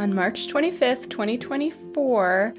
On March 25th, 2024,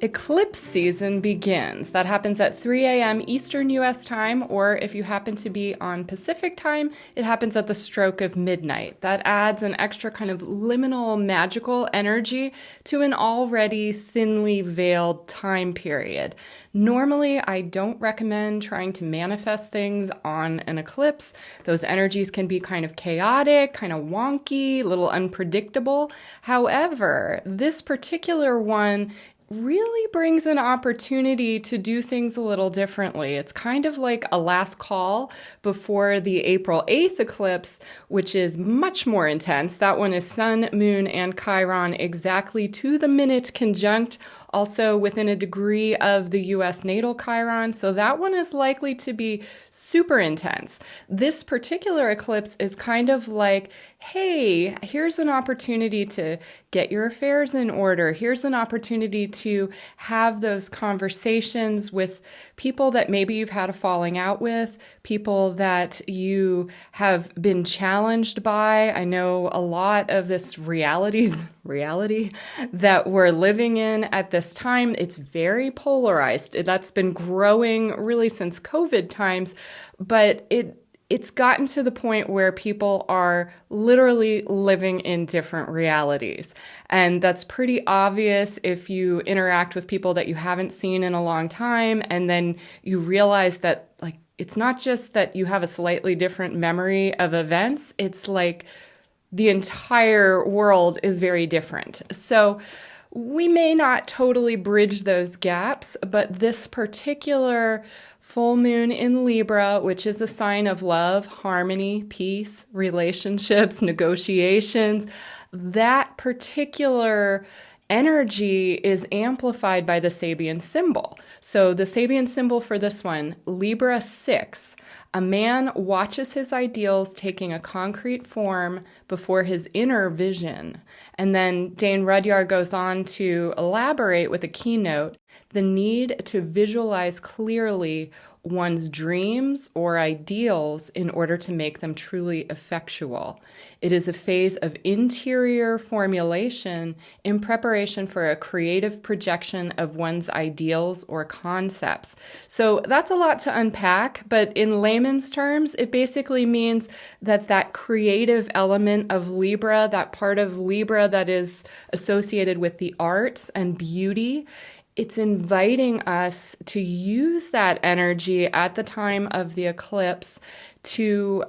Eclipse season begins. That happens at 3 a.m. Eastern U.S. time, or if you happen to be on Pacific time, it happens at the stroke of midnight. That adds an extra kind of liminal magical energy to an already thinly veiled time period. Normally, I don't recommend trying to manifest things on an eclipse. Those energies can be kind of chaotic, kind of wonky, a little unpredictable. However, this particular one really brings an opportunity to do things a little differently. It's kind of like a last call before the April 8th eclipse, which is much more intense. That one is Sun, Moon, and Chiron exactly to the minute conjunct, also within a degree of the US natal Chiron. So that one is likely to be super intense. This particular eclipse is kind of like, hey, here's an opportunity to get your affairs in order. Here's an opportunity to have those conversations with people that maybe you've had a falling out with, people that you have been challenged by. I know a lot of this reality that we're living in at this time, it's very polarized. That's been growing really since COVID times, but it's gotten to the point where people are literally living in different realities. And that's pretty obvious if you interact with people that you haven't seen in a long time, and then you realize that, like, it's not just that you have a slightly different memory of events, it's like the entire world is very different. So we may not totally bridge those gaps, but this particular full moon in Libra, which is a sign of love, harmony, peace, relationships, negotiations, that particular energy is amplified by the Sabian symbol. So the Sabian symbol for this one, Libra 6, a man watches his ideals taking a concrete form before his inner vision. And then Dane Rudyard goes on to elaborate with a keynote, the need to visualize clearly one's dreams or ideals in order to make them truly effectual. It is a phase of interior formulation in preparation for a creative projection of one's ideals or concepts. So that's a lot to unpack, but in layman's terms, it basically means that creative element of Libra, that part of Libra that is associated with the arts and beauty, it's inviting us to use that energy at the time of the eclipse to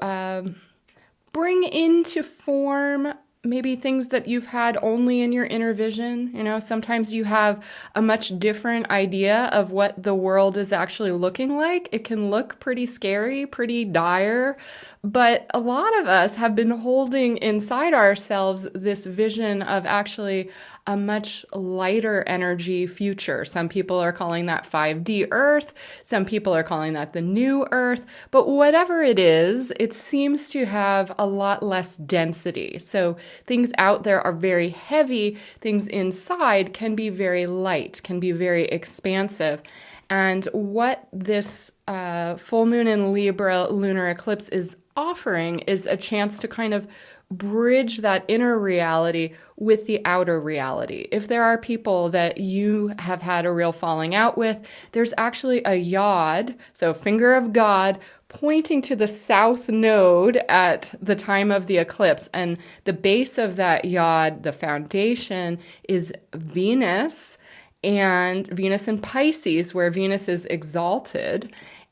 bring into form maybe things that you've had only in your inner vision. You know, sometimes you have a much different idea of what the world is actually looking like. It can look pretty scary, pretty dire, but a lot of us have been holding inside ourselves this vision of actually a much lighter energy future. Some people are calling that 5D Earth. Some people are calling that the new Earth. But whatever it is, it seems to have a lot less density. So things out there are very heavy. Things inside can be very light, can be very expansive. And what this full moon in Libra lunar eclipse is offering is a chance to kind of bridge that inner reality with the outer reality. If there are people that you have had a real falling out with, there's actually a yod, so finger of God, pointing to the south node at the time of the eclipse. And the base of that yod, the foundation, is Venus, and Venus in Pisces, where Venus is exalted,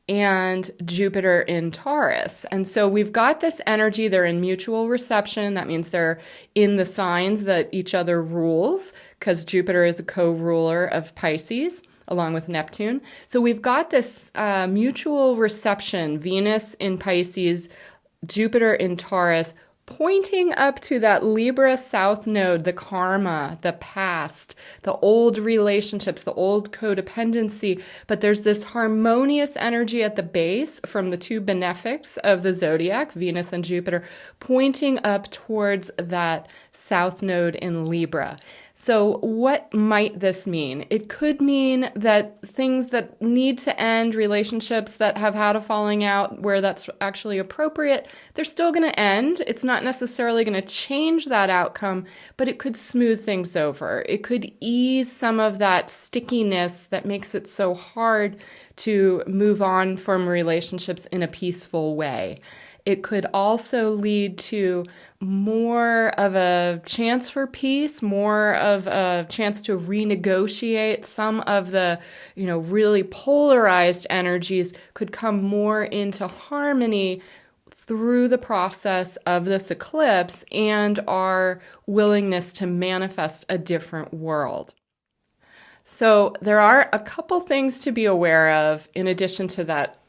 and Jupiter in Taurus. And so we've got this energy, they're in mutual reception. That means they're in the signs that each other rules, because Jupiter is a co-ruler of Pisces, along with Neptune. So we've got this mutual reception, Venus in Pisces, Jupiter in Taurus, pointing up to that Libra South Node, the karma, the past, the old relationships, the old codependency. But there's this harmonious energy at the base from the two benefics of the zodiac, Venus and Jupiter, pointing up towards that South Node in Libra. So what might this mean? It could mean that things that need to end, relationships that have had a falling out where that's actually appropriate, they're still going to end. It's not necessarily going to change that outcome, but it could smooth things over. It could ease some of that stickiness that makes it so hard to move on from relationships in a peaceful way. It could also lead to more of a chance for peace, more of a chance to renegotiate some of the, really polarized energies could come more into harmony through the process of this eclipse and our willingness to manifest a different world. So there are a couple things to be aware of in addition to that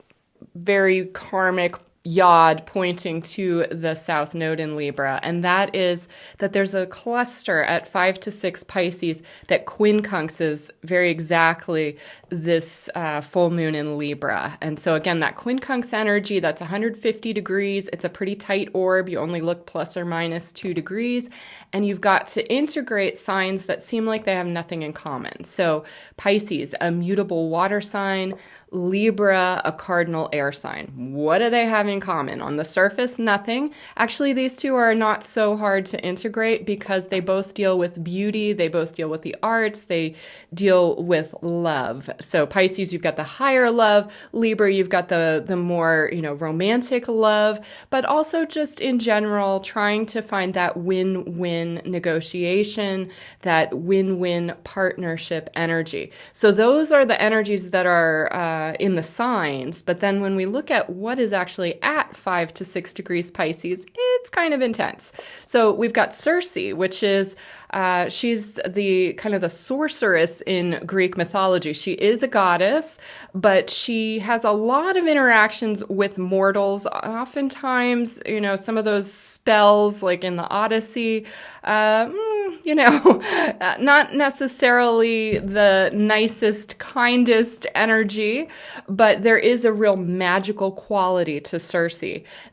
very karmic yod pointing to the South Node in Libra, and that is that there's a cluster at 5 to 6 Pisces that quincunxes very exactly this full moon in Libra. And so again, that quincunx energy, that's 150 degrees. It's a pretty tight orb. You only look plus or minus 2 degrees, and you've got to integrate signs that seem like they have nothing in common. So Pisces, a mutable water sign, Libra, a cardinal air sign. What do they have in common? On the surface, nothing. Actually, these two are not so hard to integrate because they both deal with beauty, they both deal with the arts, they deal with love. So Pisces, you've got the higher love. Libra, you've got the more, romantic love, but also just in general, trying to find that win-win negotiation, that win-win partnership energy. So those are the energies that are in the signs, but then when we look at what is actually at 5 to 6 degrees Pisces, it's kind of intense. So we've got Circe, which is, she's the kind of the sorceress in Greek mythology. She is a goddess, but she has a lot of interactions with mortals. Oftentimes, some of those spells like in the Odyssey, not necessarily the nicest, kindest energy, but there is a real magical quality to Circe.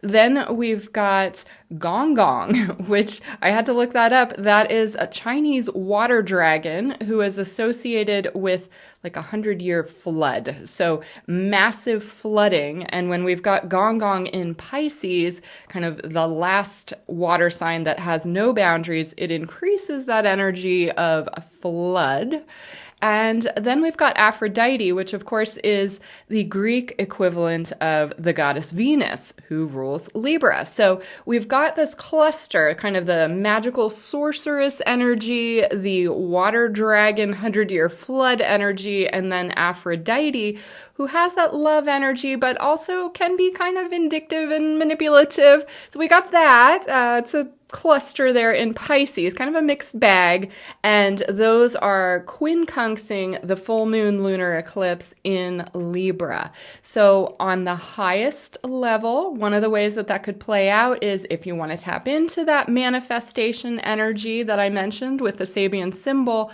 Then we've got Gong Gong, which I had to look that up. That is a Chinese water dragon who is associated with like 100-year flood. So massive flooding. And when we've got Gong Gong in Pisces, kind of the last water sign that has no boundaries, it increases that energy of a flood. And then we've got Aphrodite, which of course is the Greek equivalent of the goddess Venus, who rules Libra. So we've got this cluster, kind of the magical sorceress energy, the water dragon 100-year flood energy, and then Aphrodite, who has that love energy, but also can be kind of vindictive and manipulative. So we got that. It's a cluster there in Pisces, kind of a mixed bag, and those are quincunxing the full moon lunar eclipse in Libra. So on the highest level, one of the ways that could play out is if you want to tap into that manifestation energy that I mentioned with the Sabian symbol,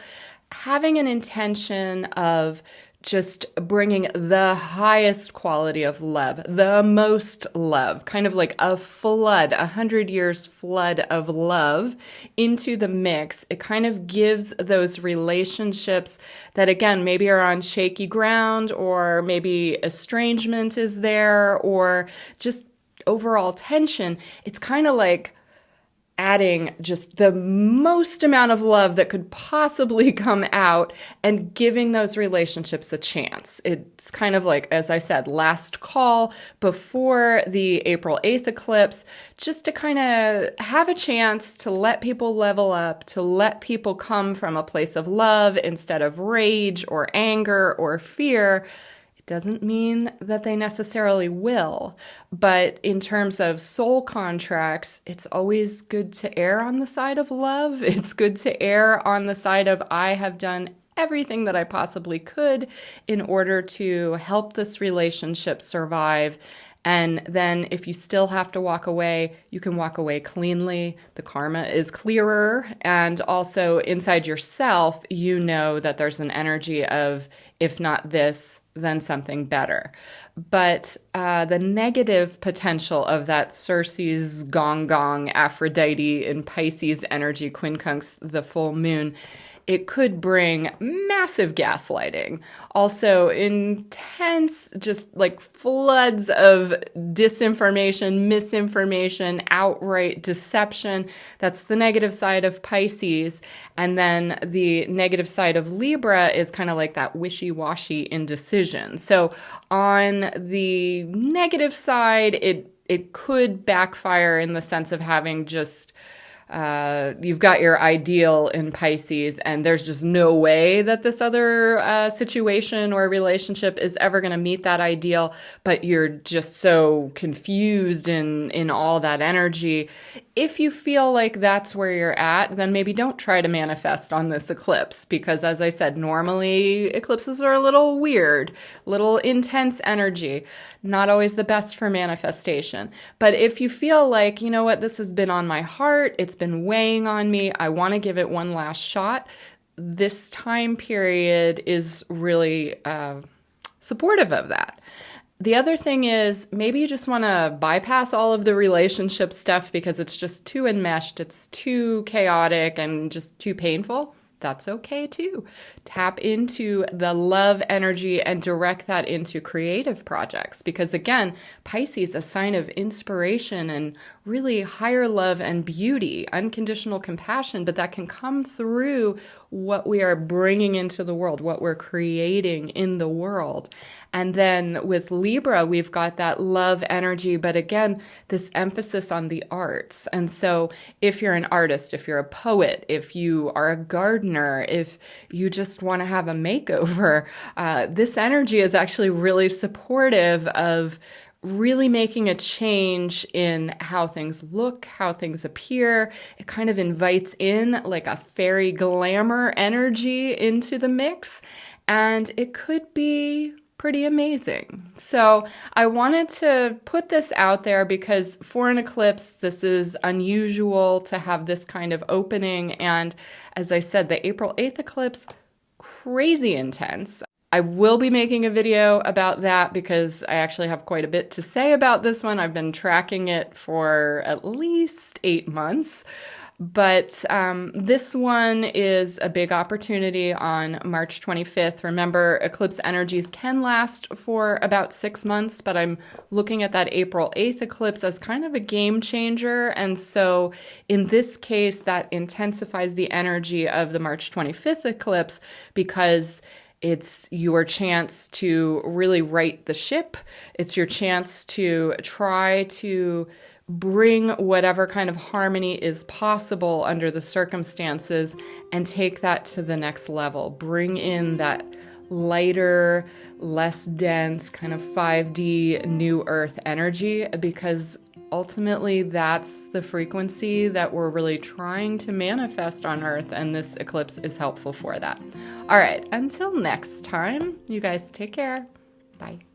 having an intention of just bringing the highest quality of love, the most love, kind of like a flood, 100 years flood of love into the mix. It kind of gives those relationships that, again, maybe are on shaky ground, or maybe estrangement is there, or just overall tension. It's kind of like adding just the most amount of love that could possibly come out and giving those relationships a chance. It's kind of like, as I said, last call before the April 8th eclipse, just to kind of have a chance to let people level up, to let people come from a place of love instead of rage or anger or fear. Doesn't mean that they necessarily will, but in terms of soul contracts, it's always good to err on the side of love. It's good to err on the side of I have done everything that I possibly could in order to help this relationship survive. And then if you still have to walk away, you can walk away cleanly. The karma is clearer. And also inside yourself, you know that there's an energy of, if not this, than something better. But the negative potential of that Circe's gong Aphrodite in Pisces energy quincunx the full moon, it could bring massive gaslighting. Also, intense, just like floods of disinformation, misinformation, outright deception. That's the negative side of Pisces. And then the negative side of Libra is kind of like that wishy-washy indecision. So on the negative side, it could backfire in the sense of having just you've got your ideal in Pisces, and there's just no way that this other situation or relationship is ever going to meet that ideal, but you're just so confused in all that energy. If you feel like that's where you're at, then maybe don't try to manifest on this eclipse, because as I said, normally eclipses are a little weird, little intense energy, not always the best for manifestation. But if you feel like, you know what, this has been on my heart, it's been weighing on me, I want to give it one last shot, this time period is really supportive of that. The other thing is maybe you just want to bypass all of the relationship stuff because it's just too enmeshed, it's too chaotic and just too painful. That's okay too. Tap into the love energy and direct that into creative projects, because again, Pisces, a sign of inspiration and really higher love and beauty, unconditional compassion, but that can come through what we are bringing into the world, what we're creating in the world. And then with Libra, we've got that love energy, but again, this emphasis on the arts. And so if you're an artist, if you're a poet, if you are a gardener, if you just want to have a makeover, this energy is actually really supportive of really making a change in how things look, how things appear. It kind of invites in like a fairy glamour energy into the mix, and it could be pretty amazing. So I wanted to put this out there because for an eclipse, this is unusual to have this kind of opening. And as I said, the April 8th eclipse, crazy intense. I will be making a video about that because I actually have quite a bit to say about this one. I've been tracking it for at least 8 months. But this one is a big opportunity on March 25th. Remember, eclipse energies can last for about 6 months, but I'm looking at that April 8th eclipse as kind of a game changer. And so in this case, that intensifies the energy of the March 25th eclipse because it's your chance to really right the ship. It's your chance to try to bring whatever kind of harmony is possible under the circumstances and take that to the next level. Bring in that lighter, less dense kind of 5D new earth energy, because ultimately that's the frequency that we're really trying to manifest on earth, and this eclipse is helpful for that. All right, until next time, you guys take care. Bye.